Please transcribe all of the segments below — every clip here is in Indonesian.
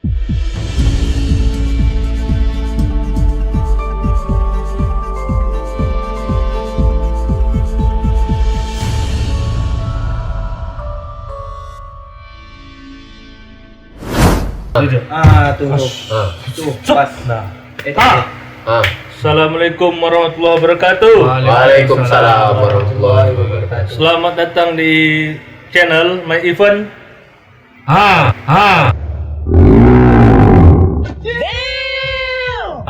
Tuh pas. Nah. Assalamualaikum warahmatullahi wabarakatuh. Waalaikumsalam warahmatullahi wabarakatuh. Selamat datang di channel My Event.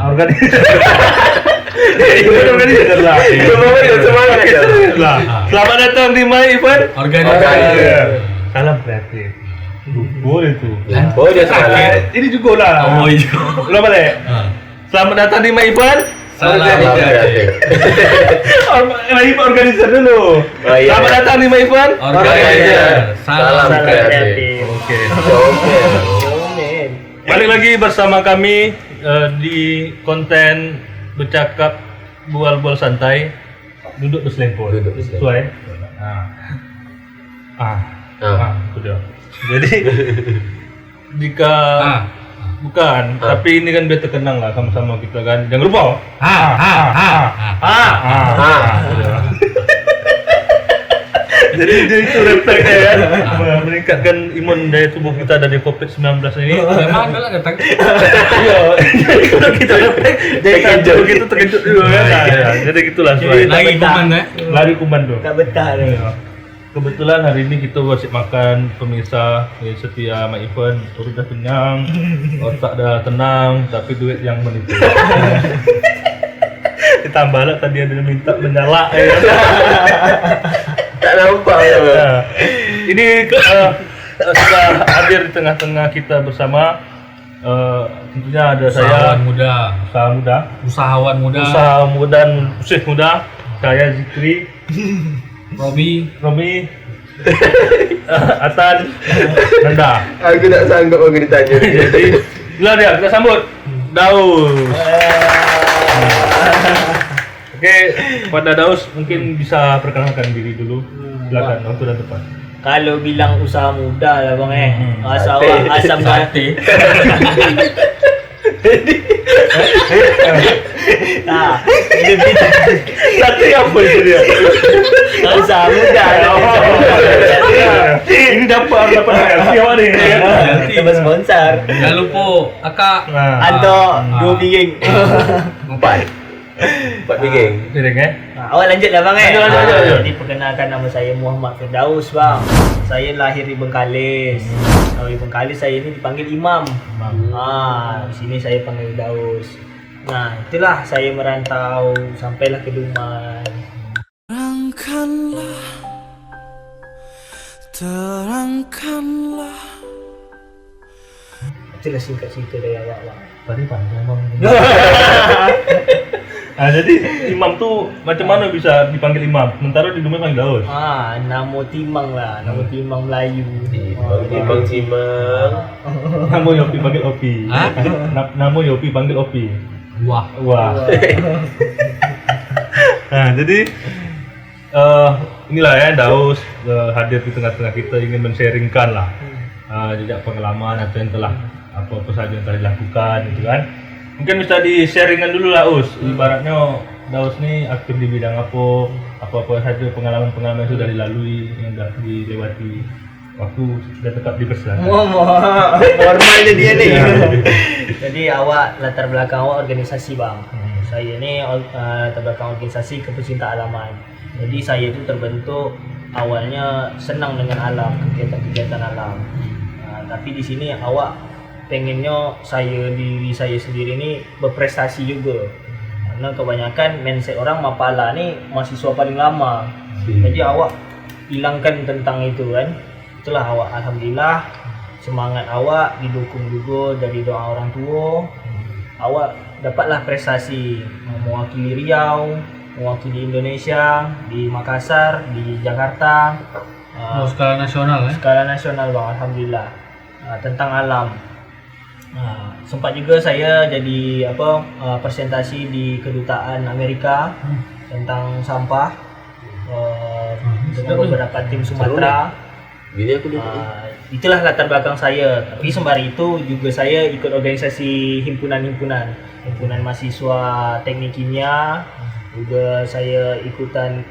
Organisasi lah. Selamat datang di My Event. Organisasi. Salam kreatif. Boleh tuh. Boleh salah. Ini juga lah. Oh iya. Ulang balik. Selamat datang di My Event. Salam kreatif. My Event organizer dulu. iya. Selamat datang di My Event. Organizer. Salam kreatif. Oke. Omen. Balik lagi bersama kami di konten bercakap bual-bual santai, duduk berselempor. Duduk berselempor. Sesuai. Itu dia. Jadi jika bukan, tapi ini kan biar terkenang lah sama-sama kita kan. Jangan lupa. Jadi itu refleksnya kan, meningkatkan imun daya tubuh kita dari COVID-19 ini. Memang adalah datang. Iya, jadi kalau kita refleks, daya tubuh kita terkejut juga kan. Jadi gitulah. Lagi kuman ya. Lari kuman tuh. Tak betah ni. Kebetulan hari ini kita bersih makan pemirsa setia My Event. Perut dah kenyang, otak dah tenang, tapi duit yang menipu. Ditambahlah tadi ada yang minta menyala. Tak nampak ya. Ini sudah hadir di tengah-tengah kita bersama. Tentunya ada saya, Usahawan muda. usaha muda dan usia muda. Saya Zikri, Robi. Atan, Nanda. Aku tak sanggup orang ditanya. Jadi, inilah dia, kita sambut Daus. Oke, pada Daus mungkin bisa perkenalkan diri dulu. Silakan, waktu dan tepat. Kalau bilang usaha muda lah bang asam Sate. Sate apa itu dia? usaha muda. Ini dapat royalti awak ni. Kita bersponsor. Jangan lupa akak. Atau 2 piring. 4 piring. Sering Awak lanjut lah bang Lanjut. Jadi perkenalkan, nama saya Muhammad Firdaus bang. Saya lahir di Bengkalis. Di Bengkalis saya ini dipanggil Imam. Di sini saya panggil Daus. Nah, itulah saya merantau sampailah ke Duman. Terangkanlah. Itulah singkat cerita dari awak bang. Tadi panjang bang. Jadi Imam tu macam mana bisa dipanggil Imam? Sementara di rumah panggil Daus. Nama timang lah, nama timang Melayu. Timbang Cimang. Nama Yopi panggil Opi. Nama Yopi panggil Opi. Wah. Nah, jadi inilah ya Daus hadir di tengah-tengah kita, ingin men-sharingkan lah jejak pengalaman atau yang telah apa saja yang telah dilakukan gitu kan. Mungkin bisa di-sharingan dulu lah Us. Ibaratnya Daus ni aktif di bidang apa saja pengalaman-pengalaman yang sudah dilalui, yang sudah dilewati waktu sudah tetap di pesan. Formal dia ni. Jadi awak latar belakang awak organisasi bang. Saya ni latar belakang organisasi kepecinta alaman. Jadi saya itu terbentuk awalnya senang dengan alam, kegiatan-kegiatan alam. Tapi di sini awak pengennya diri saya sendiri ni berprestasi juga. Karena kebanyakan mindset orang Mapala ni mahasiswa paling lama. Jadi awak hilangkan tentang itu kan. Itulah awak, alhamdulillah semangat awak didukung juga dari doa orang tua. Awak dapatlah prestasi mewakili Riau, mewakili Indonesia di Makassar, di Jakarta. Skala nasional Skala nasional bang, alhamdulillah. Tentang alam. Sempat juga saya jadi presentasi di kedutaan Amerika tentang sampah dengan beberapa tim Sumatera. Gini aku dulu. Itulah latar belakang saya. Tapi sembari itu juga saya ikut organisasi himpunan mahasiswa teknik kimia. Juga saya ikutan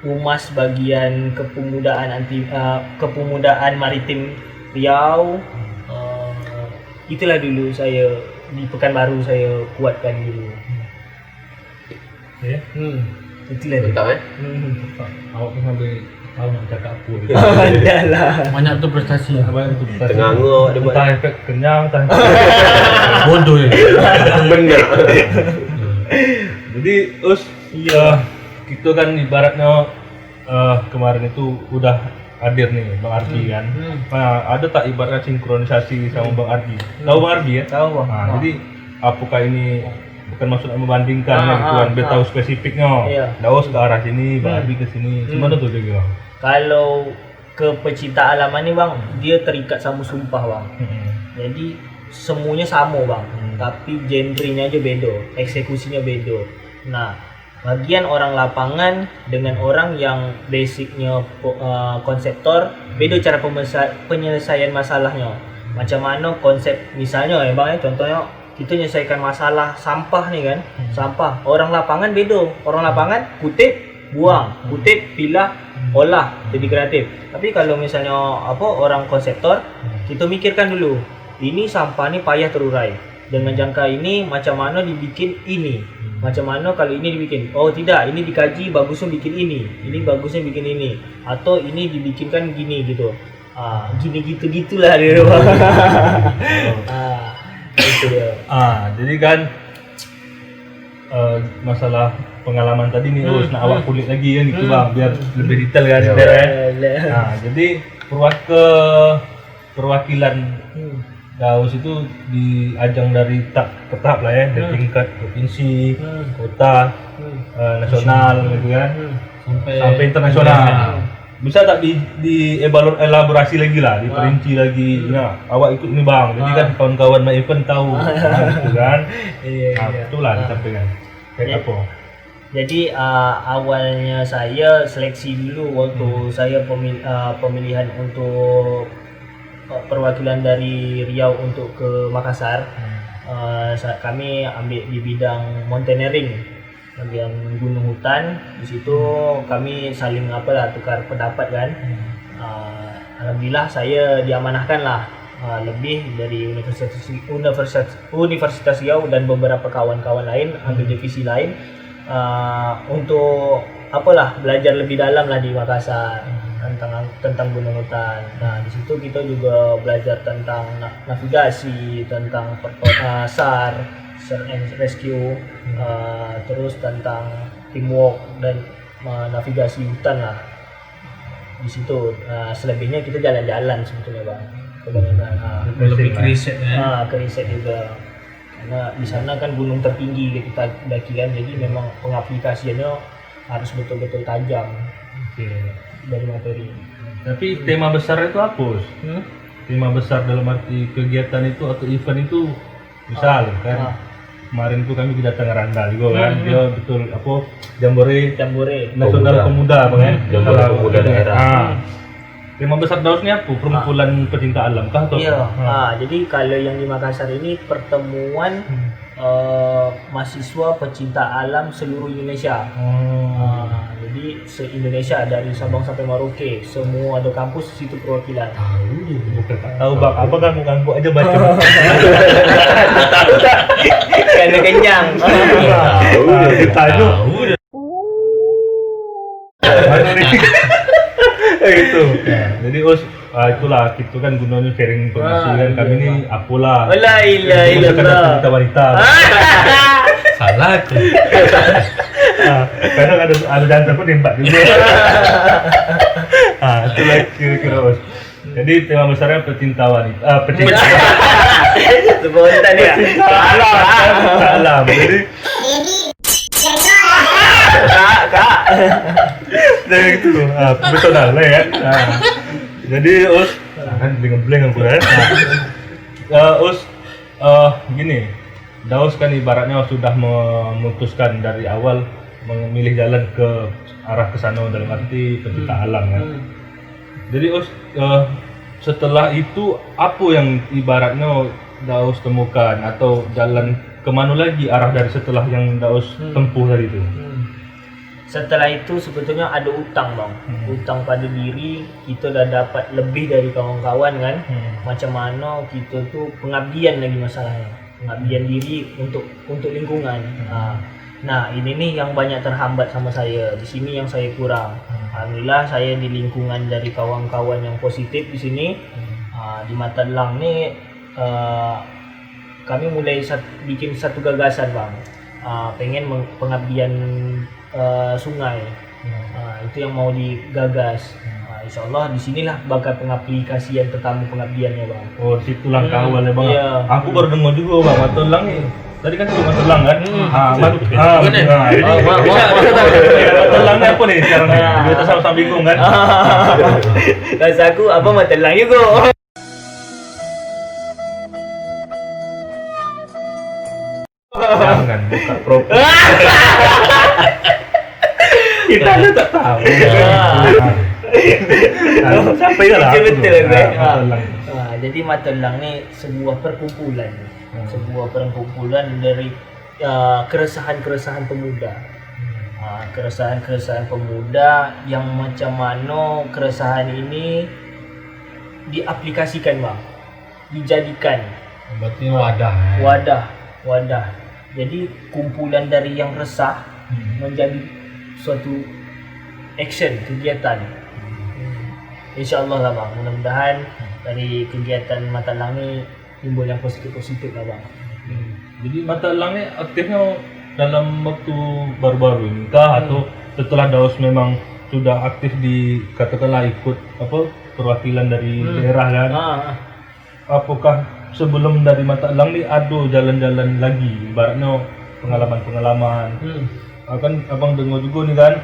humas bagian kepemudaan maritim Riau. Itulah dulu saya di Pekanbaru saya kuatkan dulu. Ya. Itulah dia. Mantap Awak pun sampai tahu nak cakap apa gitu. Ada lah. Banyak tu prestasi. Abang itu Tengah-tengah dia buat. entah efek kenyang, entah Bodoh ya. benar. Jadi iya kita kan ibaratnya kemarin itu udah hadir nih Bang Ardi kan. Nah, ada tak ibaratnya sinkronisasi sama Bang Ardi? Tahu Bang Ardi ya? Tahu Bang. Nah, jadi apakah ini bukan maksud membandingkan ya gitu kan, biar tahu spesifiknya. Iya. Daus ke arah sini, Bang Ardi ke sini. Gimana tuh dia? Kalau ke pecinta alam ni bang, dia terikat sama sumpah bang. Jadi semuanya sama bang, tapi genrenya aja beda, eksekusinya beda. Nah, bagian orang lapangan dengan orang yang basicnya konseptor, beda cara penyelesaian masalahnya. Macam mana konsep misalnya ya bang, contohnya kita menyelesaikan masalah sampah nih kan, sampah. Orang lapangan beda, orang lapangan kutip buang, kutip pilah olah jadi kreatif. Tapi kalau misalnya orang konseptor, kita mikirkan dulu, ini sampah nih payah terurai, dengan jangka ini macam mana dibikin ini, macam mana kalau ini dibikin, oh tidak, ini dikaji bagusnya bikin ini bagusnya bikin ini, atau ini dibikinkan gini gitu. Gini gitulah dia. Itu dia. Jadi kan masalah pengalaman tadi nih nak awak kulik lagi kan gitu bang, biar lebih detail kan. Nah, jadi perwakilan Daus itu diajang dari tahap ke tahap lah ya, dari tingkat provinsi, kota, nasional gitu kan, sampai internasional. Bisa tak elaborasi lagi lah, diperinci lagi. Nah, awak ikut ini bang, jadi kan kawan-kawan My Event tahu gitu kan. Nah, itulah disampaikan. Kayak apa? Jadi awalnya saya seleksi dulu waktu saya pemilihan untuk perwakilan dari Riau untuk ke Makassar. Kami ambil di bidang mountaineering, bagian gunung hutan. Di situ kami saling tukar pendapat kan. Alhamdulillah saya diamanahkan lah lebih dari Universitas Riau dan beberapa kawan-kawan lain ambil divisi lain untuk belajar lebih dalam lah di Makassar tentang gunung hutan. Nah, di situ kita juga belajar tentang navigasi, tentang SAR, search and rescue, terus tentang teamwork dan navigasi hutan lah. Di situ selebihnya kita jalan-jalan sebetulnya bang. Kebanyakan Lebih ke riset ya. Ke riset juga. Karena di sana kan gunung tertinggi kita daki kan, jadi memang pengaplikasiannya harus betul-betul tajam dari materi. Tapi tema besar itu apa? Tema besar dalam arti kegiatan itu atau event itu, misal kan kemarin itu kami kedatangan Randal juga kan, dia betul Jambore Nasional Pemuda bang kan, Jambore Pemuda Daerah. Tema besar Daus ni apa? Perkumpulan pecinta alam kah atau? Iya. Jadi kalau yang di Makassar ini pertemuan mahasiswa pecinta alam seluruh Indonesia. Jadi se-Indonesia dari Sabang sampai Merauke, semua ada kampus situ perwakilan. Bukan tak tahu bang, apa kan mengganggu aja baca. Tahu tak? Karena kenyang. Tahu. Gitu. Jadi itulah kita kan gunanya sharing informasi kan, kami ni apalah. La ilaha illallah. Wanita. Salah aku. Kadang ada jantan pun nembak juga. Itulah kira-kira Us. Jadi tema besarnya pecinta wanita. Pecinta wanita ni. Salam. Jadi Kak. Jadi gitu, profesional lah kan. Jadi Us, kan bling-bling aku kan. Us, gini, Daus kan ibaratnya sudah memutuskan dari awal memilih jalan ke arah ke sana dalam arti pecinta alam kan. Jadi Us, setelah itu apa yang ibaratnya Daus temukan atau jalan kemana lagi arah dari setelah yang Daus tempuh tadi itu? Setelah itu sebetulnya ada utang bang, utang pada diri. Kita dah dapat lebih dari kawan-kawan kan. Macam mana kita tuh pengabdian lagi masalahnya, pengabdian diri untuk lingkungan. Nah ini nih yang banyak terhambat sama saya. Di sini yang saya kurang. Alhamdulillah saya di lingkungan dari kawan-kawan yang positif di sini. Di Matelang nih kami mulai bikin satu gagasan bang. Pengen pengabdian sungai. Itu yang mau digagas. Insya Allah di sinilah bakal pengaplikasian pertama pengabdiannya bang. Oh, situlah awalnya bang. Iya. Aku baru dengar juga bang, Matelang nih. Tadi kan sebut Matelang kan? Matelangnya apa nih sekarang nih? Kita sama-sama bingung kan? Rasa aku apa Matelang juga. Jangan buka profil. Kita aja tak tahu. Sampai lah. Betul. Matelang. Jadi Matelang ni sebuah perkumpulan, sebuah perkumpulan dari keresahan-keresahan pemuda, keresahan-keresahan pemuda yang macam mana keresahan ini diaplikasikan bang, dijadikan Berarti wadah. wadah. Jadi kumpulan dari yang resah menjadi suatu action, kegiatan. InsyaAllah lah bang, mudah-mudahan dari kegiatan Matelang ni timbul yang positif-positif lah bang. Jadi Matelang ni aktifnya dalam waktu baru-baru ini kah atau setelah Daus memang sudah aktif di katakanlah ikut apa perwakilan dari daerah kan? Apakah sebelum dari Matelang ni ada jalan-jalan lagi ibaratnya pengalaman-pengalaman? Kan abang dengar juga ni kan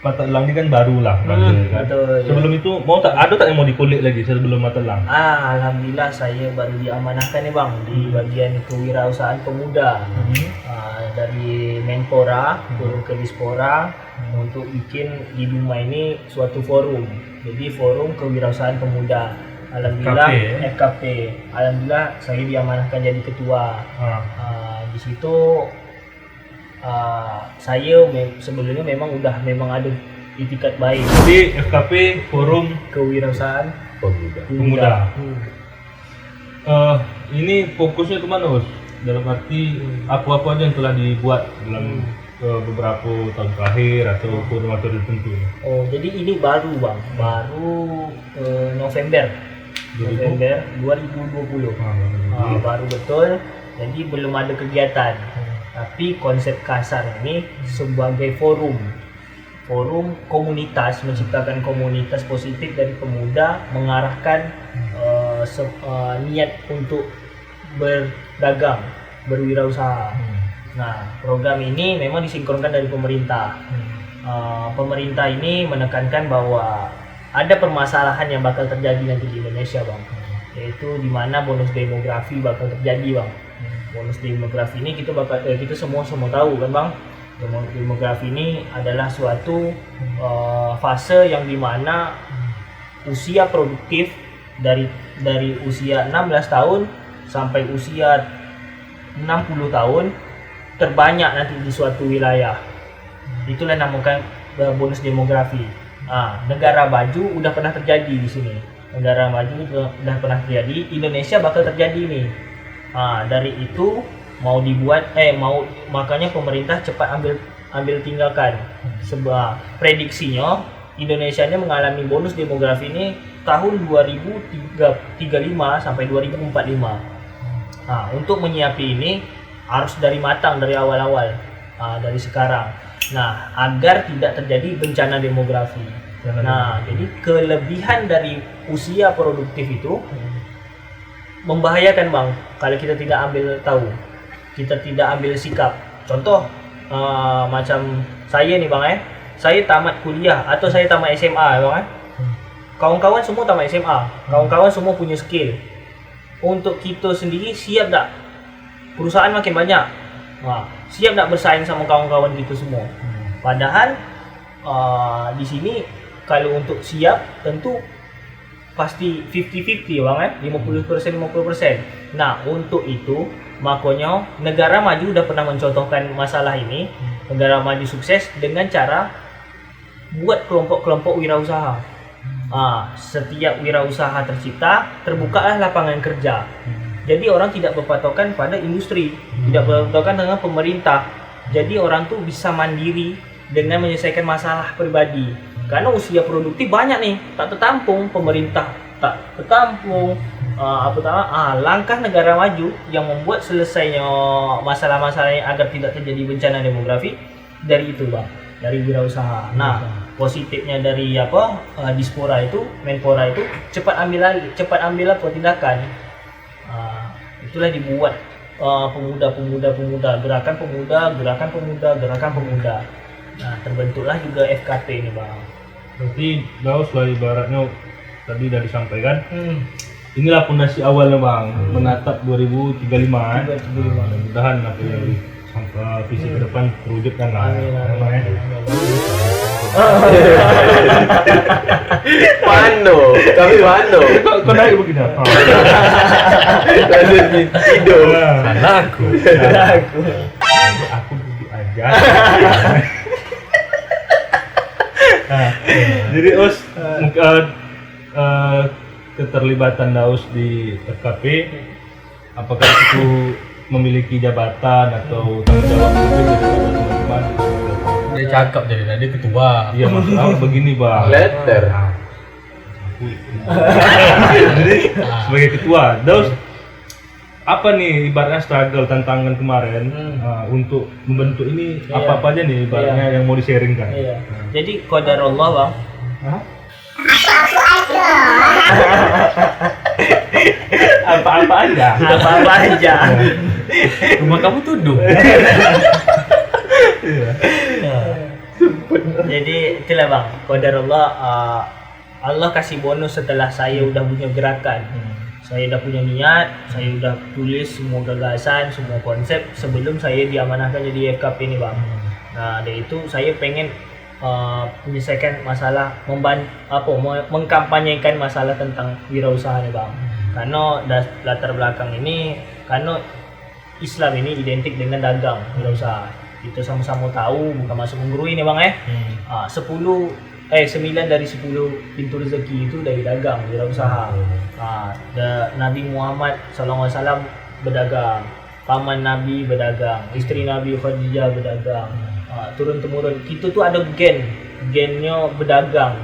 Matelang ni kan baru lah kan? Betul. Sebelum itu ada tak yang mau dikulik lagi sebelum Matelang? Alhamdulillah saya baru diamanahkan ni bang di bagian kewirausahaan pemuda dari Menpora turun ke Dispora untuk bikin di Dumai ini suatu forum. Jadi forum kewirausahaan pemuda. Alhamdulillah FKP. Alhamdulillah saya diamanahkan jadi ketua. Di situ saya sebelumnya memang ada itikat baik. Jadi FKP Forum Kewirausahaan Pemuda. Ini fokusnya kemana Us? Dalam arti apa-apa aja yang telah dibuat dalam beberapa tahun terakhir atau kurun waktu tertentu? Oh, jadi ini baru bang, baru November 2020. Baru betul. Jadi belum ada kegiatan. Tapi konsep kasar ini sebagai forum komunitas, menciptakan komunitas positif dari pemuda, mengarahkan niat untuk berdagang, berwirausaha. Nah, program ini memang disinkronkan dari pemerintah. Pemerintah ini menekankan bahwa ada permasalahan yang bakal terjadi nanti di Indonesia bang, yaitu di mana bonus demografi bakal terjadi bang. Bonus demografi ini kita semua tahu kan bang, demografi ini adalah suatu fase yang dimana usia produktif dari usia 16 tahun sampai usia 60 tahun terbanyak nanti di suatu wilayah. Itulah namakan bonus demografi. Negara maju udah pernah terjadi di sini. Negara maju udah pernah terjadi, Indonesia bakal terjadi nih. Dari itu makanya pemerintah cepat ambil tinggalkan. Sebab prediksinya Indonesia ini mengalami bonus demografi ini tahun 2035 sampai 2045. Untuk menyiapi ini harus dari matang dari awal-awal, dari sekarang. Nah, agar tidak terjadi bencana demografi. Jadi kelebihan dari usia produktif itu membahayakan bang kalau kita tidak ambil tahu, kita tidak ambil sikap. Contoh macam saya nih bang saya tamat kuliah atau saya tamat SMA bang kawan-kawan semua tamat SMA, kawan-kawan semua punya skill. Untuk kita sendiri siap tak? Perusahaan makin banyak, siap tak bersaing sama kawan-kawan kita semua? Padahal di sini kalau untuk siap tentu pasti 50-50 bang 50% 50%. Nah untuk itu makanya negara maju udah pernah mencontohkan masalah ini. Negara maju sukses dengan cara buat kelompok-kelompok wirausaha. Setiap wirausaha tercipta, terbukalah lapangan kerja. Jadi orang tidak berpatokan pada industri, tidak berpatokan dengan pemerintah. Jadi orang tuh bisa mandiri dengan menyelesaikan masalah pribadi. Karena usia produktif banyak nih, tak tertampung, pemerintah tak tertampung. Langkah negara maju yang membuat selesainya masalah-masalahnya agar tidak terjadi bencana demografi dari itu bang, dari wirausaha. Nah positifnya dari Dispora itu, Menpora itu cepat ambillah tindakan. Itulah dibuat pemuda, gerakan pemuda. Nah terbentuklah juga FKP ini bang. Berarti Daus lah ibaratnya tadi udah disampaikan. Inilah fondasi awalnya bang, menatap 2035 mudah-mudahan apa yang sampai visi ke depan terwujudkan lah. Kami Wano. Kau naik begini apa? Tidur. Salah aku. Aku duduk aja. Jadi Us, keterlibatan Daus di FKP, apakah itu memiliki jabatan atau tanggung jawab mungkin daripada teman-teman? Dia cakap jadi tadi ketua. Iya maksud aku begini bang. Letter. Jadi sebagai ketua, Daus apa nih ibaratnya struggle tantangan kemarin untuk membentuk ini apa aja nih ibaratnya yang mau di-sharingkan? Iya. Jadi qadarullah bang. Apa-apa aja. Rumah kamu tuduh. Jadi itulah bang, qadarullah. Allah kasih bonus setelah saya udah punya gerakan. Saya udah punya niat, saya udah tulis semua gagasan, semua konsep sebelum saya diamanahkan jadi FKP ini bang. Nah dari itu saya pengen menyelesaikan masalah, mengkampanyekan masalah tentang wirausaha nih bang. Karena latar belakang ini, karena Islam ini identik dengan dagang, wirausaha. Kita sama-sama tahu, bukan masuk menggurui nih bang 9 dari 10 pintu rezeki itu dari dagang, wirausaha. Nabi Muhammad SAW berdagang, paman Nabi berdagang, istri Nabi Khadijah berdagang, turun temurun. Kita tuh ada gennya berdagang.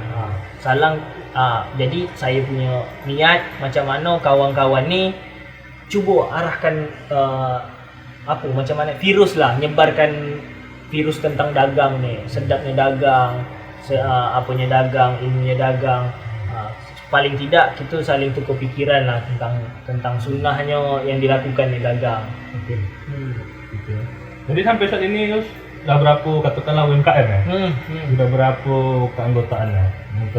Jadi saya punya niat macam mana kawan-kawan ni cuba arahkan macam mana virus lah, nyebarkan virus tentang dagang ni, sedapnya dagang, dagang, ilmunya dagang. Paling tidak kita saling tukar pikiran lah tentang sunnahnya yang dilakukan di dagang. Oke. Gitu. Jadi sampai saat ini Yus, udah berapa katakanlah UMKM ya? Udah berapa keanggotaannya yang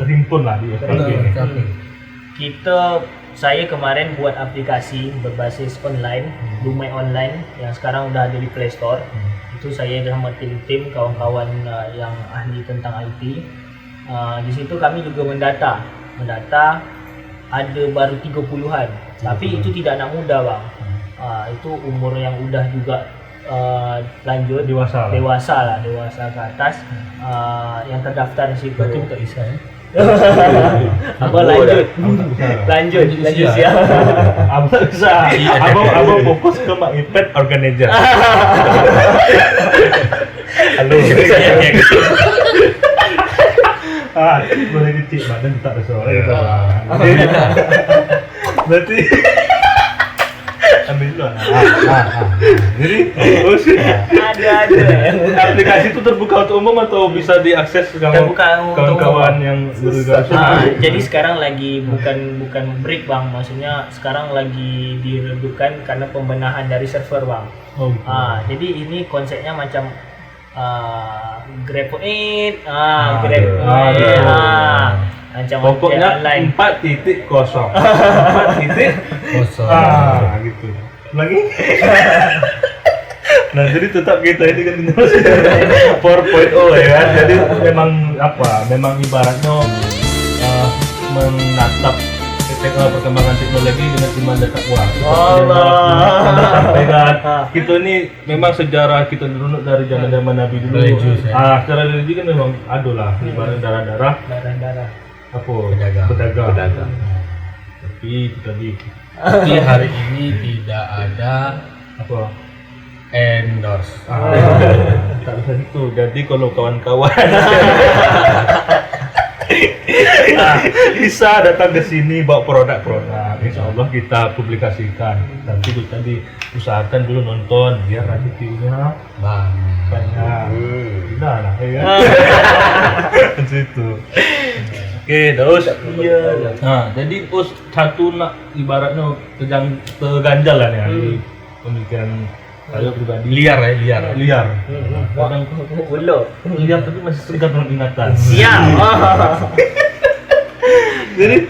terhimpun lah di FKP ini? Saya kemarin buat aplikasi berbasis online, Dumai Online yang sekarang udah ada di Play Store. Itu saya bersama tim kawan-kawan yang ahli tentang IT. Di situ kami juga mendata ada baru 30-an, tapi itu tidak anak muda bang. Itu umur yang udah juga lanjut, dewasa ke atas, yang terdaftar di situ. Berarti tak bisa ya? Lanjut ya. Abang bisa. Abang fokus ke event organizer. Halo. Boleh dicik badan tak ada suara gitu. Berarti ambil dulu. Jadi ada. Aplikasi itu terbuka untuk umum atau bisa diakses kawan-kawan yang berorganisasi? Jadi sekarang lagi bukan break bang, maksudnya sekarang lagi diredupkan karena pembenahan dari server bang. Jadi ini konsepnya macam Grab It, macam pokoknya online 4.0. 4.0. Gitu. Lagi? Nah jadi tetap kita ini kan 4.0 ya kan. Jadi memang ibaratnya menatap perkembangan teknologi dengan iman dan takwa. Allah. Sampaikan kita ini memang sejarah kita runut dari zaman Nabi dulu. Religius, ya. Secara religi kan memang ada lah ibarat darah-darah Darah-darah. apa Pedagang. pedagang. Tapi tadi Tapi hari ini tidak ada apa endorse. tak usah itu. Jadi kalau kawan-kawan bisa datang ke sini bawa produk-produk, insya Allah kita publikasikan. Tapi itu tadi usahakan dulu nonton biar nanti view-nya banyak. Tidak lah, ya kan? Itu. Oke, Daus. Iya. Nah, jadi Us satu nak ibaratnya terganjal lah nih di pemikiran saya pribadi. Liar ya, liar. Kadang Puluh. liar tapi masih segar dalam ingatan. Siap. Jadi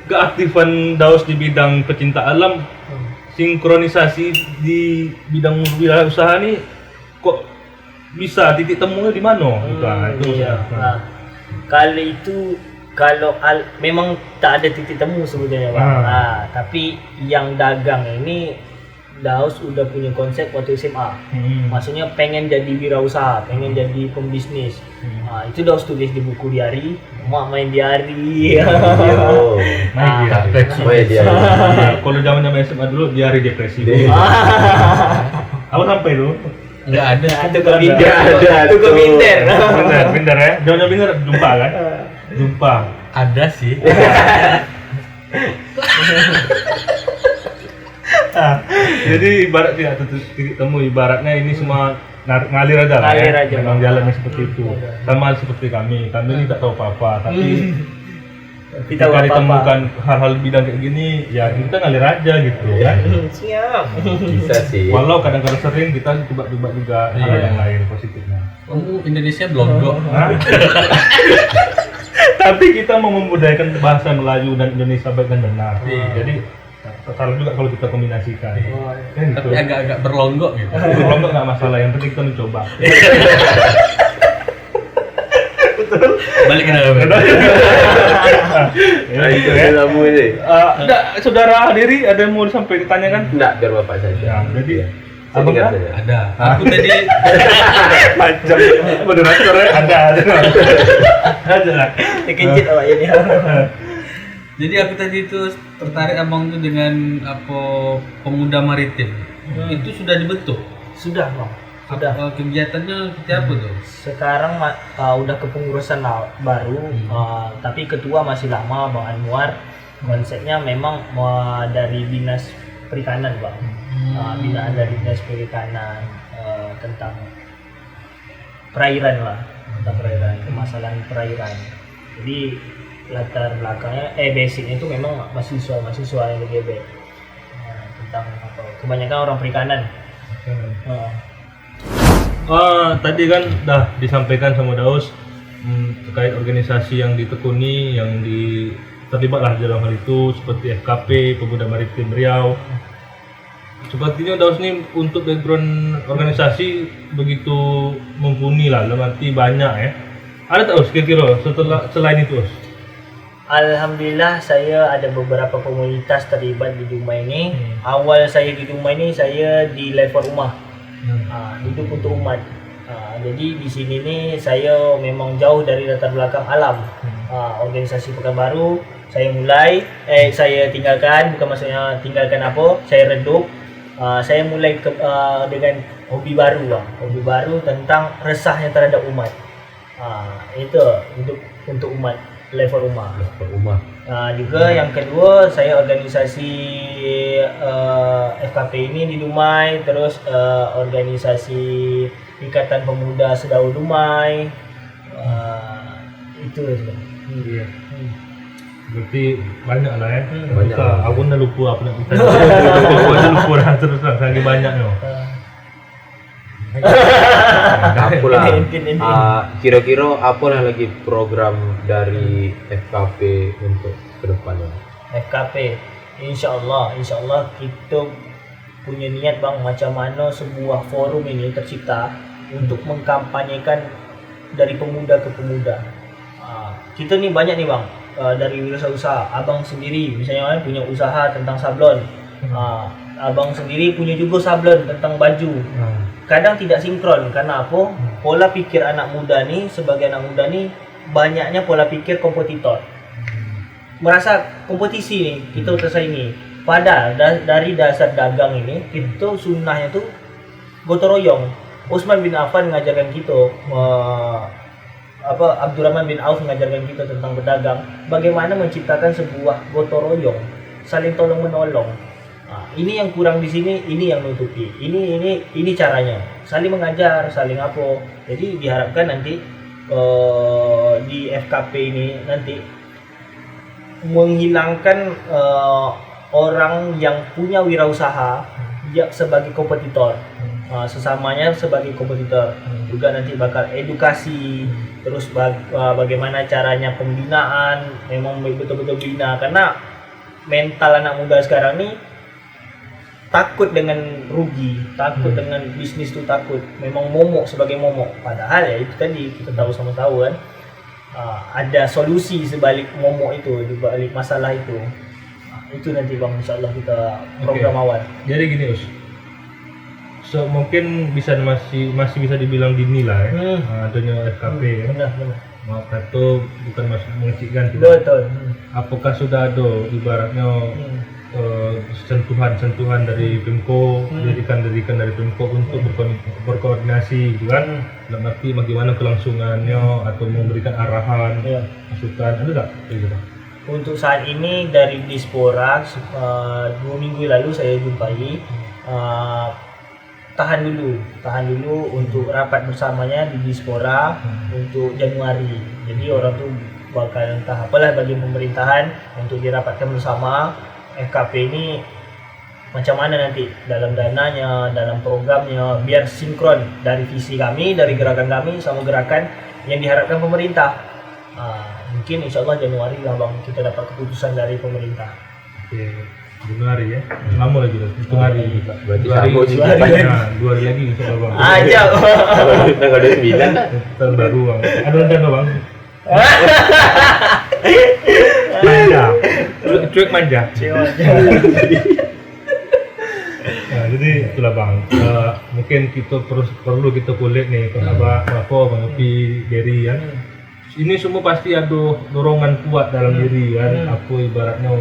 keaktifan Daus di bidang pecinta alam, sinkronisasi di bidang wirausaha ini kok bisa titik temunya di mana? Itu Iya. Nah, kalau memang tak ada titik temu sebenarnya Bang. Tapi yang dagang ini Daus udah punya konsep waktu SMA. Maksudnya pengen jadi wirausaha, pengen jadi pembisnis. Itu Daus tulis di buku diari, mak main diari. Oh, Main Tak diari. fleksi. oh ya dia. Kalau zaman SMA dulu diari depresi. Apa sampai lu? Enggak ada. Itu ke binder. Ada Itu ke tuh. binder. Bener ya. Jangan bener jumpa kan? Jumpa. Ada sih. Jadi ibarat tidak titik temu, ibaratnya ini semua ngalir aja lah. Ngalir aja, Memang Bang. jalannya seperti itu. Sama seperti kami ini tak tahu apa-apa, tapi Kita ketika ditemukan hal-hal bidang kayak gini, ya kita ngalir aja gitu kan. Siap. Bisa sih. Walau kadang-kadang sering kita coba-coba juga hal yang lain positifnya. Indonesia blogok. Hah? Tapi kita mau membudayakan bahasa Melayu dan Indonesia baik dan benar. Jadi tak salah juga kalau kita kombinasikan. Kan gitu. Tapi agak-agak berlonggok gitu. Kalau nggak masalah, yang penting kita mencoba. Balik ke dalam. Ya, Nah, gitu itu ya. kamu ini. Enggak, saudara hadiri ada yang mau sampai ditanyakan? Enggak, biar bapak saja. Ya, jadi Saya abang dengar kan? saja. Ada. Aku tadi Macam moderator ya, ada. Ada lah. Dikencit awak ini. Jadi aku tadi itu tertarik abang tuh dengan apa pemuda maritim. Itu sudah dibentuk. Sudah Bang. Sudah. Kegiatannya seperti apa tuh? Sekarang udah kepengurusan baru, tapi ketua masih lama Bang Anwar. Konsepnya memang dari dinas perikanan Bang. Binaan dari dinas perikanan tentang perairan lah, tentang perairan, permasalahan perairan. Jadi latar belakangnya, basicnya itu memang mahasiswa yang LGB tentang apa? Kebanyakan orang perikanan. Tadi kan dah disampaikan sama Daus terkait organisasi yang ditekuni, yang terlibatlah dalam hal itu seperti FKP, Pemuda Maritim Riau. Sepertinya Daus ini untuk background organisasi begitu mumpuni lah, dalam arti banyak ya. Ada tak Us kira-kira selain itu Us? Alhamdulillah saya ada beberapa komunitas terlibat di Duma ini. Awal saya di Duma ini saya di level rumah. Hidup untuk umat. Jadi di sini nih saya memang jauh dari latar belakang alam. Organisasi Pekanbaru saya mulai, saya tinggalkan, bukan maksudnya tinggalkan apa, saya redup. Saya mulai dengan hobi baru, Bang. Hobi baru tentang resahnya terhadap umat. Itu untuk umat level rumah. Juga yang kedua saya organisasi FKP ini di Dumai, terus organisasi Ikatan Pemuda Sedau Dumai, itu aja. Iya. Berarti banyak lah ya. Banyak. Aku udah lupa apa nak kita. Aku aja lupa dah terus lah, saking banyak no. Aku lah. Intin. Kira-kira apa lah lagi program dari FKP untuk kedepannya? FKP, insya Allah kita punya niat Bang, macam mana sebuah forum ini tercipta untuk mengkampanyekan dari pemuda ke pemuda. Kita nih banyak nih Bang, dari wirausaha. Abang sendiri misalnya kan punya usaha tentang sablon. Abang sendiri punya juga sablon tentang baju. Kadang tidak sinkron karena apa? Pola pikir anak muda nih, sebagai anak muda nih banyaknya pola pikir kompetitor. Merasa kompetisi nih, kita tersaingi. Padahal dari dasar dagang ini, kita sunnahnya tuh gotong royong. Utsman bin Affan mengajarkan kita, Abdurrahman bin Auf mengajarkan kita tentang berdagang. Bagaimana menciptakan sebuah gotong royong, saling tolong menolong. Ini yang kurang di sini, ini yang nutupi. Ini caranya. Saling mengajar, saling apa. Jadi diharapkan nanti di FKP ini nanti menghilangkan orang yang punya wirausaha sebagai kompetitor, sesamanya sebagai kompetitor. Juga nanti bakal edukasi, terus bagaimana caranya pembinaan, memang betul-betul bina, karena mental anak muda sekarang nih takut dengan rugi, takut dengan bisnis tuh takut, memang momok sebagai momok. Padahal ya itu tadi kita tahu kan, ada solusi sebalik momok itu, di balik masalah itu. Itu nanti bang, insyaallah kita program awal. Jadi gini Us, mungkin masih bisa dibilang dini lah ya, adanya FKP ya. Benar. Maaf kata bukan masuk mengecilkan Betul. Apakah sudah ada ibaratnya sentuhan dari Pemko, didikan dari Pemko untuk berkoordinasi gitu kan, dalam arti bagaimana kelangsungannya atau memberikan arahan, masukan, ada tak? Untuk saat ini dari Dispora 2 minggu lalu saya jumpai, tahan dulu untuk rapat bersamanya di Dispora untuk Januari. Jadi orang tuh bakal entah apalah bagian pemerintahan untuk dirapatkan bersama. FKP ini macam mana nanti dalam dananya, dalam programnya, biar sinkron dari visi kami, dari gerakan kami sama gerakan yang diharapkan pemerintah. Mungkin insyaAllah Januari lah bang kita dapat keputusan dari pemerintah. Oke, Januari ya, lama lagi lah, hitung hari. Berarti 2 hari, sama 2 hari lagi insyaAllah bang. Aja. Tanggal 29 lah. Tahun baru bang, ada rencana bang? Manja, cuek manja. Nah, jadi itulah bang, mungkin kita perlu kita kulik nih kalau Bang Opi, Gary ya. Ini semua pasti ada dorongan kuat dalam diri kan, apa ibaratnya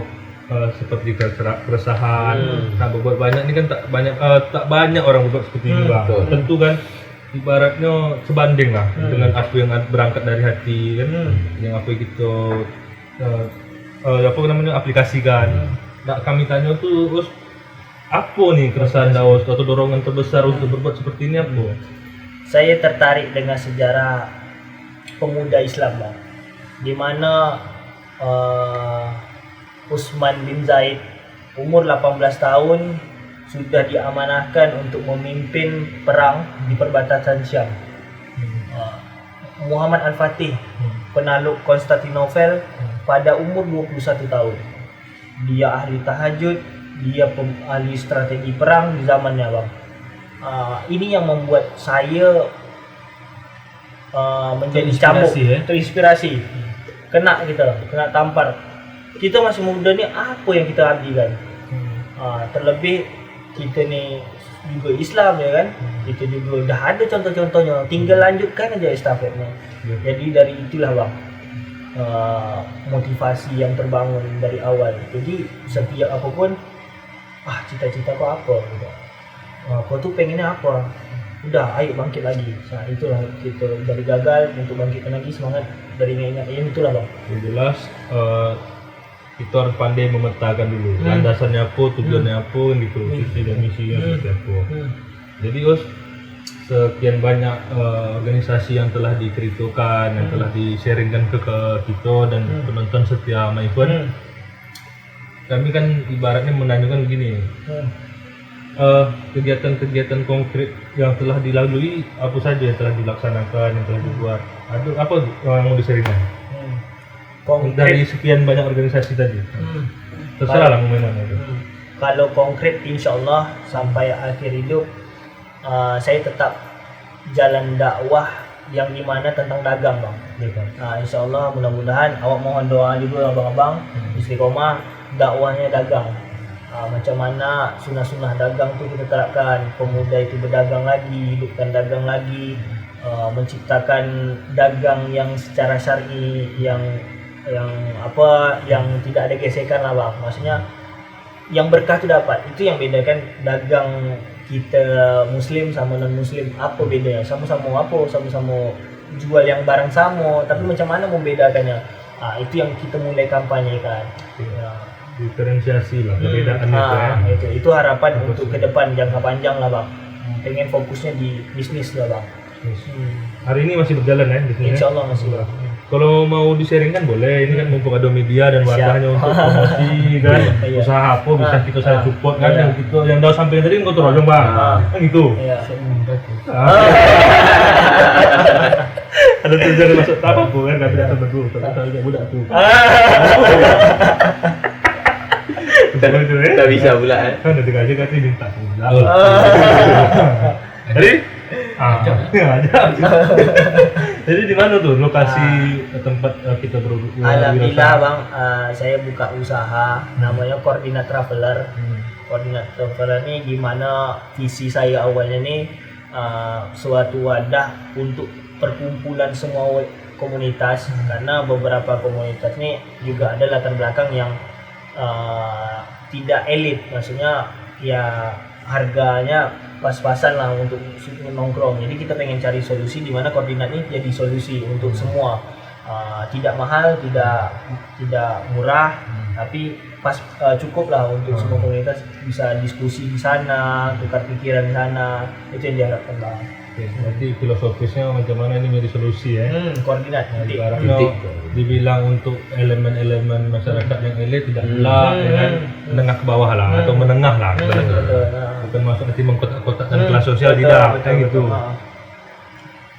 seperti keresahan, tak berbuat banyak ini kan tak banyak orang berbuat seperti ini bang. Tentu kan ibaratnya sebanding lah dengan apa yang berangkat dari hati kan, yang apa kita apa namanya aplikasikan. Nah, kami tanya tuh terus apa nih keresahan Daus atau dorongan terbesar untuk berbuat seperti ini apa? Saya tertarik dengan sejarah pemuda Islam bang, di mana Utsman bin Zaid umur 18 tahun sudah diamanahkan untuk memimpin perang di perbatasan Syam. Muhammad Al-Fatih, penakluk Konstantinopel pada umur 21 tahun. Dia ahli tahajud, dia ahli strategi perang di zamannya bang. Ini yang membuat saya menjadi cambuk, terinspirasi. Kena tampar. Kita masih muda nih, apa yang kita abdikan? Terlebih kita nih juga Islam ya kan, kita juga udah ada contoh-contohnya, tinggal lanjutkan aja estafetnya. Jadi dari itulah bang, motivasi yang terbangun dari awal. Jadi setiap apapun, cita-cita kau apa gitu, kau tuh pengennya apa, udah ayo bangkit lagi. Nah itulah kita dari gagal untuk bangkitkan lagi, semangat dari ingat itulah bang. Yang jelas kita harus pandai memetakan dulu landasannya apa, tujuannya apa gitu, visi dan misinya seperti apa. Jadi sekian banyak organisasi yang telah dikriptokan, yang telah di-sharingkan ke kita dan penonton setia My Event. Kami kan ibaratnya menanyakan begini, kegiatan-kegiatan konkret yang telah dilalui apa saja yang telah dilaksanakan, yang telah dibuat, ada apa yang mau di-sharingkan? Dari sekian banyak organisasi tadi, terserah lah momennya itu. Kalau konkret, insya Allah sampai akhir hidup saya tetap jalan dakwah yang dimana tentang dagang bang. Nah, insya Allah mudah-mudahan awak mohon doa juga abang-abang istiqomah dakwahnya dagang. Macam mana sunnah-sunnah dagang tuh kita terapkan, pemuda itu berdagang lagi, hidupkan dagang lagi, menciptakan dagang yang secara syar'i, yang tidak ada gesekan lah bang. Maksudnya yang berkah itu dapat, itu yang bedakan dagang kita muslim sama non muslim. Apa bedanya? Sama-sama jual yang barang sama, tapi macam mana membedakannya? Itu yang kita mulai kampanyekan. Diferensiasi lah perbedaannya itu harapan untuk ke depan jangka panjang lah bang. Pengen fokusnya di bisnis lah bang. Hari ini masih berjalan ya bisnisnya? Insya Allah masih bang. Kalau mau di-sharingkan boleh, ini kan mumpung ada media dan wadahnya untuk promosi kan, Iya. usaha apa bisa kita saya support kan, Iya. yang gitu, yang dah sampai tadi nggak terojong bang, kan gitu. Iya. Ada tujuan masuk tak apa kan, nggak tidak temen dulu, tapi tak budak tuh. Tak bisa pula Kan nanti aja katanya minta pula. Jadi, jadi di mana tuh lokasi tempat kita Alhamdulillah bang, saya buka usaha namanya Koordinat Traveler. Koordinat Traveler ini gimana visi saya awalnya nih suatu wadah untuk perkumpulan semua komunitas, karena beberapa komunitas ini juga ada latar belakang yang tidak elit, maksudnya ya harganya pas-pasan lah untuk nongkrong. Jadi kita pengen cari solusi di mana koordinat ini jadi solusi untuk semua, tidak mahal, tidak murah, tapi pas cukup lah untuk semua komunitas bisa diskusi di sana, tukar pikiran di sana. Itu yang diharapkan bang. Berarti filosofisnya macam mana ini menjadi solusi ya? Koordinat. Ibaratnya dibilang untuk elemen-elemen masyarakat yang elit tidak pula dengan menengah ke bawah lah atau menengah lah, bukan masuk nanti mengkotak-kotakkan kelas sosial tidak kayak gitu.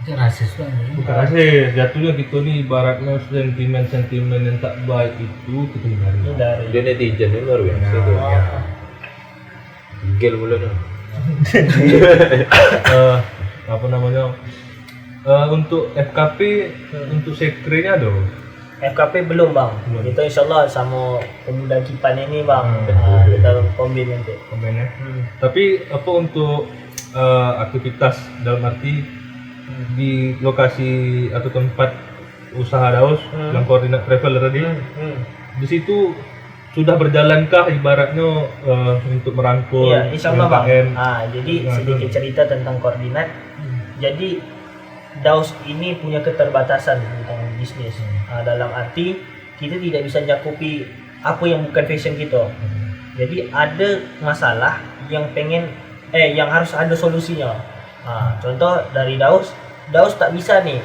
Itu rasis bang. Bukan rasis, jatuhnya gitu nih ibaratnya sentimen-sentimen yang tak baik itu kita hindari. dia netizen ini luar biasa tuh. Gel mulu nih. Apa namanya? Untuk FKP, untuk sekrenya ada. FKP belum bang. Belum. Kita insyaallah sama pemuda Kipan ini bang, kita kombin nanti. Komennya. Tapi apa untuk aktivitas dalam arti di lokasi atau tempat usaha Daus yang koordinat traveler tadi, di situ sudah berjalankah ibaratnya untuk merangkul Iya, insyaallah bang. UMKM? Jadi sedikit cerita tentang koordinat. Jadi Daus ini punya keterbatasan tentang bisnis. Dalam arti kita tidak bisa mencakupi apa yang bukan fashion kita. Jadi ada masalah yang yang harus ada solusinya. Contoh dari Daus tak bisa nih.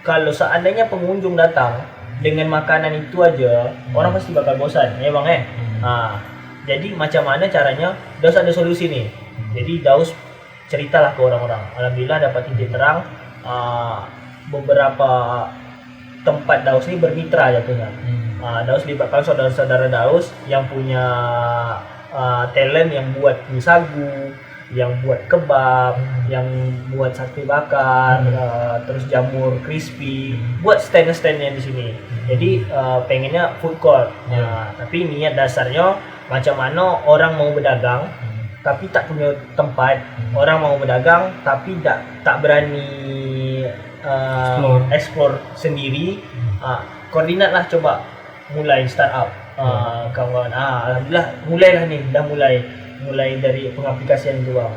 Kalau seandainya pengunjung datang dengan makanan itu aja, orang pasti bakal bosan, ya bang jadi macam mana caranya? Daus ada solusi nih. Jadi Daus ceritalah ke orang-orang. Alhamdulillah dapat titik terang. Beberapa tempat Daus ini bermitra jatuhnya. Daus libatkan saudara-saudara Daus yang punya talent yang buat mie sagu, yang buat kebab, yang buat sate bakar, terus jamur crispy, buat stand-standnya di sini. Jadi pengennya food court. Tapi niat dasarnya macam mana orang mau berdagang tapi tak punya tempat, orang mau berdagang tapi tak berani explore sendiri. Koordinat lah coba mulai startup kawan. Alhamdulillah mulailah nih, dah mulai dari pengaplikasian itu bang.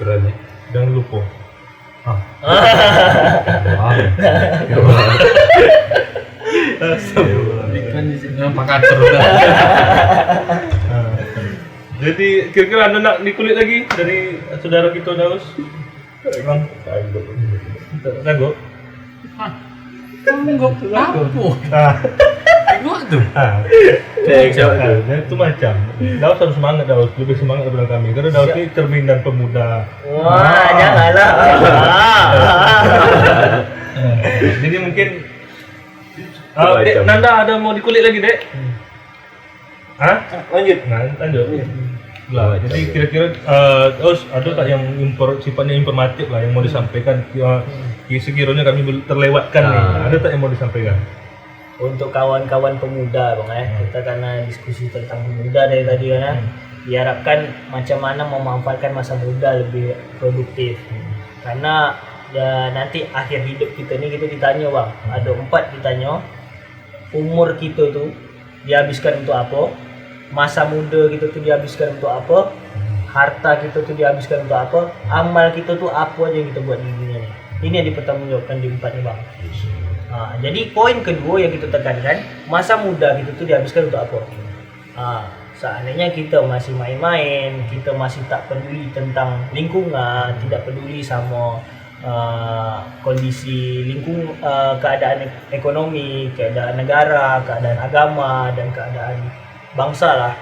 Keren ya. Jangan lupa. Kan di sini pakatur dah. Jadi kira-kira anda nak dikulik lagi dari saudara kita Daus? Bang, sanggup? Sanggup apa? Tengok tuh. Itu macam Daus harus semangat, Daus lebih semangat daripada kami karena Daus ini cerminan pemuda. Wah, janganlah. Jadi mungkin Dek, Nanda ada mau dikulik lagi, Dek? Hah? Lanjut. Nah, lanjut. Lah, jadi kira-kira ada tak yang sifatnya informatif lah yang mau disampaikan sekiranya kami terlewatkan nih. Ada tak yang mau disampaikan? Untuk kawan-kawan pemuda bang kita karena diskusi tentang pemuda dari tadi kan diharapkan macam mana memanfaatkan masa muda lebih produktif karena nanti akhir hidup kita ni kita ditanya bang ada 4 ditanya umur kita tu dihabiskan untuk apa, masa muda kita tu dihabiskan untuk apa, harta kita tu dihabiskan untuk apa, amal kita tu apa aja yang kita buat di dunia ni. Ini yang dipertanggungjawabkan di 4 ni bang. Jadi poin kedua yang kita tekankan, masa muda kita tu dihabiskan untuk apa? Seandainya kita masih main-main, kita masih tak peduli tentang lingkungan, tidak peduli sama kondisi keadaan ekonomi, keadaan negara, keadaan agama dan keadaan bangsa lah.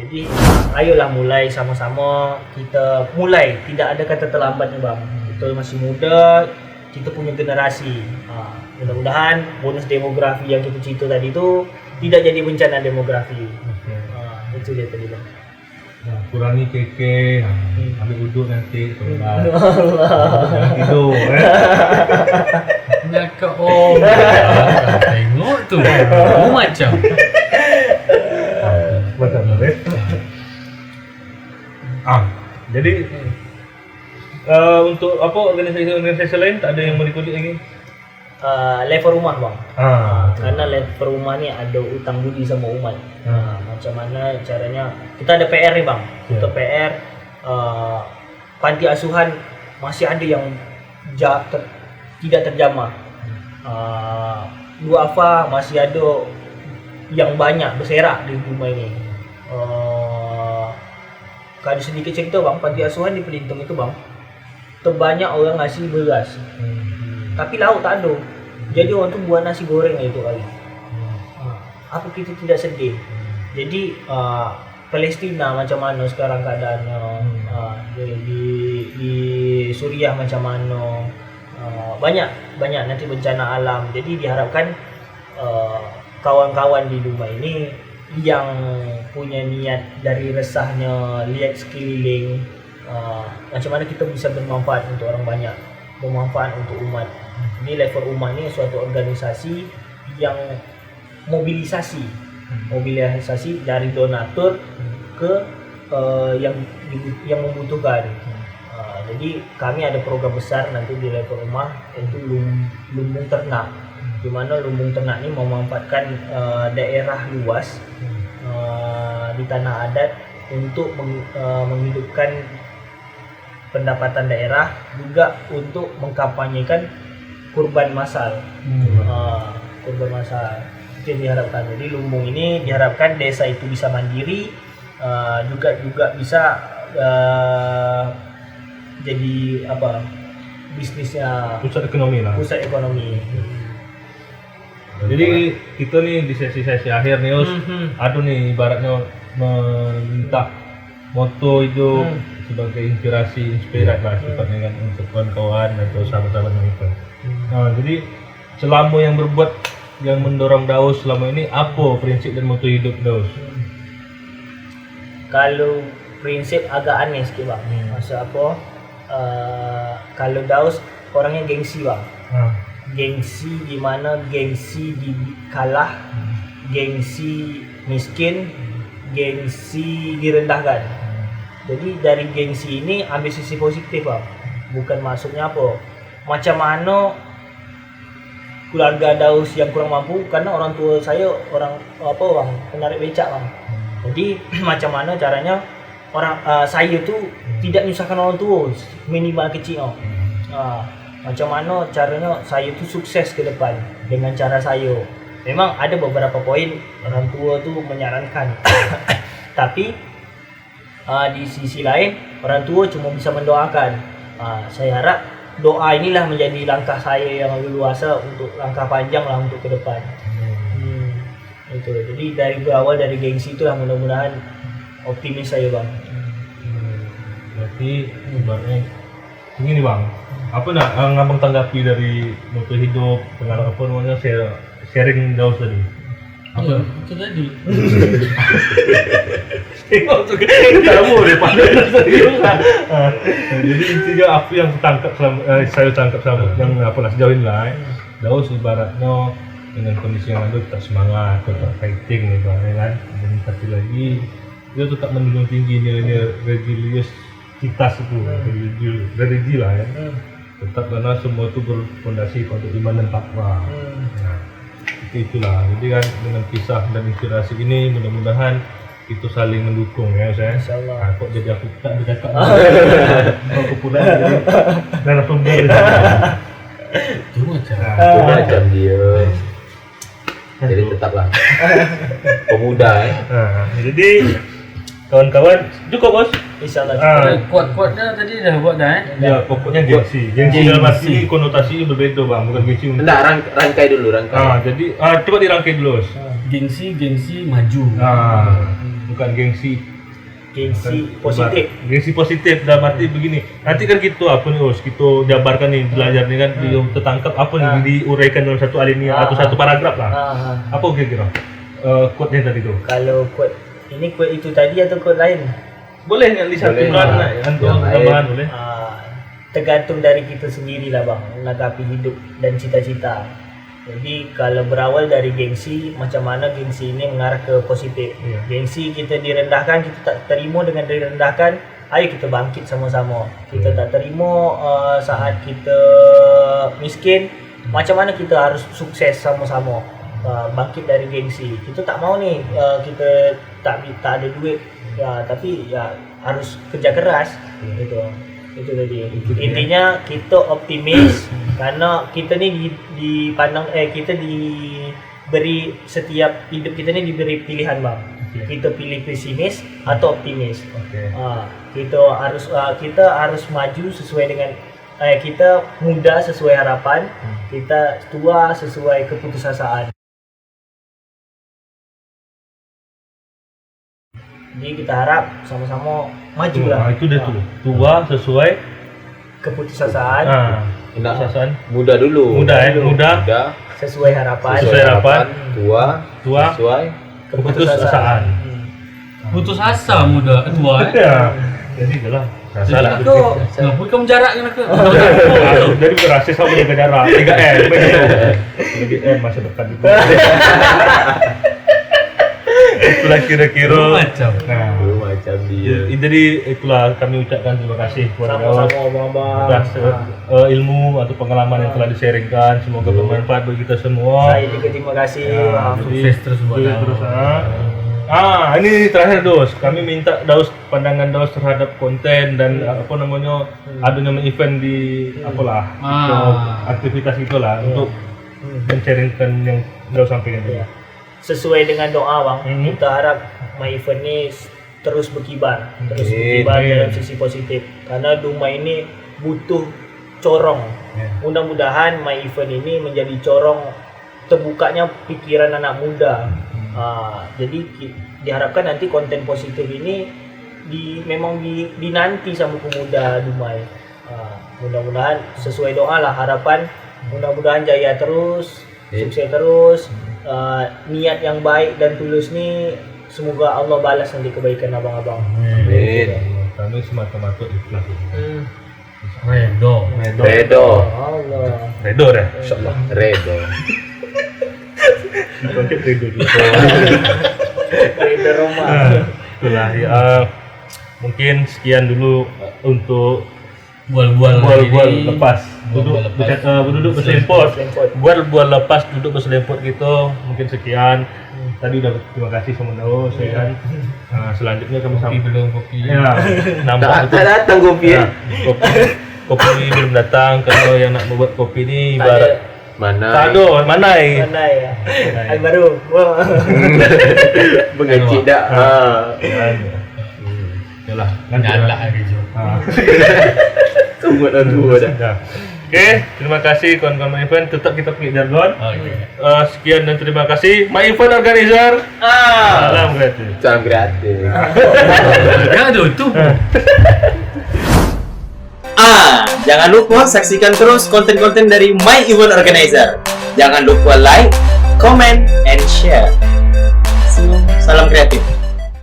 Jadi ayolah mulai sama-sama kita mulai, tidak ada kata terlambat ni bang. Kita masih muda, kita punya generasi. Mudah-mudahan bonus demografi yang kita cerita tadi tu tidak jadi bencana demografi. Itu dia tadi bang. Kurangi keke, ambil duduk nanti jangan tidur Nyakak tengok tu macam betul jadi untuk apa organisasi lain tak ada yang mau dikulik lagi? Level rumah bang. Karena level rumah ni ada utang budi sama umat. Macam mana caranya? Kita ada PR ni bang. Kita PR panti asuhan masih ada yang tidak terjamah. Duafa masih ada yang banyak berserak di rumah ini. Kalau sedikit cerita bang, panti asuhan di Pelintung itu bang, terbanyak orang ngasih beras. Tapi lauk tak ada. Jadi orang tu buat nasi goreng itu kali. Apa kita tidak sedih? Jadi Palestina macam mana sekarang keadaannya, di Suriah macam mana, banyak nanti bencana alam. Jadi diharapkan kawan-kawan di rumah ini yang punya niat dari resahnya lihat sekeliling, macam mana kita bisa bermanfaat untuk orang banyak, bermanfaat untuk umat. Ini level umat ni suatu organisasi yang mobilisasi dari donatur ke yang membutuhkan. Jadi kami ada program besar nanti di level rumah yaitu lumbung ternak, di mana lumbung ternak ini memanfaatkan daerah luas di tanah adat untuk menghidupkan pendapatan daerah, juga untuk mengkampanyekan kurban massal. Kurban massal itu yang diharapkan. Jadi lumbung ini diharapkan desa itu bisa mandiri, juga bisa jadi bisnisnya, pusat ekonomi lah. Pusat ekonomi. Jadi kita nih di sesi-sesi akhir nih ada nih ibaratnya minta moto itu sebagai inspirasi lah sifatnya kan untuk kawan-kawan atau sahabat-sahabat kita. Jadi selama yang berbuat yang mendorong Daus selama ini apa prinsip dan moto hidup Daus? Kalau prinsip agak aneh sikit bang. Maksud apa? Kalau Daus orangnya gengsi bang. Gengsi di mana gengsi kalah, gengsi miskin, gengsi direndahkan. Jadi dari gengsi ini ambil sisi positif bang. Bukan maksudnya apa? Macam mana keluarga Daus yang kurang mampu, karena orang tua saya penarik becak bang. Jadi macam mana caranya saya tu tidak menyusahkan orang tua minimal kecil. Macam mana caranya saya tu sukses ke depan dengan cara saya. Memang ada beberapa poin orang tua tu menyarankan. Tapi di sisi lain orang tua cuma bisa mendoakan. Saya harap doa inilah menjadi langkah saya yang leluasa untuk langkah panjang lah untuk ke depan. Itu. Jadi dari berawal dari gengsi itulah mudah-mudahan optimis saya bang. Berarti ibaratnya ini bang, apa nak ngabang tanggapi dari moto hidup, pengalaman apa namanya sharing Daus tadi? Iya, itu tadi. Tengok tuh kamu daripada serius lah. Jadi intinya apa yang saya tangkap selama yang apalah sejauh ini lah. Daus ibaratnya dengan kondisi yang ada tetap semangat, tetap fighting nih bang, ya kan. Dan satu lagi dia tetap menjunjung tinggi nilai-nilai religiositas itu, religi lah ya. Tetap karena semua itu berfondasi pada iman dan takwa. Nah, itulah. Jadi kan dengan kisah dan inspirasi ini mudah-mudahan itu saling mendukung ya saya. Insyaallah. Nah, kok jadi aku tak bercakap. Aku pula jadi narasumber. Itu macam. Itu macam dia. Jadi tetaplah pemuda ya. Nah, jadi kawan-kawan cukup bos. Insyaallah. Kuat-kuatnya tadi dah buat dah Ya pokoknya gengsi. Gengsi dalam arti konotasi berbeda bang, bukan gengsi untuk. Enggak, rangkai dulu, rangkai. Jadi coba dirangkai dulu. Bos. Gengsi maju. Bukan gengsi Positif. Gengsi positif dalam arti begini. Nanti kan kita apa nih Os, kita jabarkan nih belajar nih kan tertangkap apa nih diuraikan dalam satu alinea atau satu paragraf lah. Apa kira-kira quote-nya tadi tuh? Kalau quote ini quote itu tadi atau quote lain? Boleh yang disatukan lah, untuk tambahan boleh. Tergantung dari kita sendiri lah bang, menanggapi hidup dan cita-cita. Jadi kalau berawal dari gengsi, macam mana gengsi ini mengarah ke positif. Gengsi kita direndahkan, kita tak terima dengan direndahkan, ayo kita bangkit sama-sama. Kita tak terima saat kita miskin, macam mana kita harus sukses sama-sama. Bangkit dari gengsi. Kita tak mau nih kita tak ada duit, tapi ya harus kerja keras gitu. Itu tadi. Intinya kita optimis karena kita ni dipandang kita diberi setiap hidup kita ni diberi pilihan bang. Kita pilih pesimis atau optimis. Kita harus maju sesuai dengan kita muda sesuai harapan, kita tua sesuai keputusasaan. Jadi kita harap sama-sama maju lah. Itu dia tuh. Tua sesuai keputusasaan. Keputusasaan. Muda dulu. Muda. Sesuai harapan. Sesuai harapan. Tua sesuai keputusasaan. Putus asa muda tua. Ya. Jadi itulah. Salah. Kenapa kamu jarak kan aku? Jadi berhasil sama jaga jarak. 3M. Jadi masa depan itu. Itulah kira-kira macam. Macam dia. Jadi itulah kami ucapkan terima kasih kepada atas ilmu atau pengalaman yang telah di-sharingkan. Semoga bermanfaat bagi kita semua. Saya juga terima kasih. Sukses terus buat ini terakhir Dos, kami minta Daus pandangan Daus terhadap konten dan adanya event di aktivitas itulah untuk men-sharingkan yang Daus sampaikan tadi. Sesuai dengan doa bang, kita harap My Event ini terus berkibar dalam sisi positif. Karena Duma ini butuh corong. Mudah-mudahan My Event ini menjadi corong terbukanya pikiran anak muda. Jadi diharapkan nanti konten positif ini memang dinanti sama pemuda Dumai. Mudah-mudahan sesuai doa lah harapan. Mudah-mudahan jaya terus, sukses terus. Niat yang baik dan tulus ni semoga Allah balas nanti kebaikan abang-abang. Amin. Kami semata-mata ikhlas. Redo. Allah. Redo dah. Insyaallah redo. Konsep redo dulu. Redo Roma. Itulah ya. Mungkin sekian dulu untuk bual-bual lepas duduk berselempot. Bual lepas duduk berselempot gitu. Mungkin sekian. Tadi udah terima kasih sama Daus ya kan. Selanjutnya kami sampai belum kopi. Ya, nampak Tak datang kopi ya. Kopi belum datang. Kalau yang nak membuat kopi ni ibarat Manai ya. Ay baru. Mengecik dah. Yalah, Galak Rijo. Tunggu dah tua dah. Oke, terima kasih kawan-kawan My Event. Tetap kita pakai jargon. Sekian dan terima kasih My Event Organizer. Salam gratis. Salam gratis. Aduh tu. Jangan lupa saksikan terus konten-konten dari My Event Organizer. Jangan lupa like, comment, and share. Salam kreatif.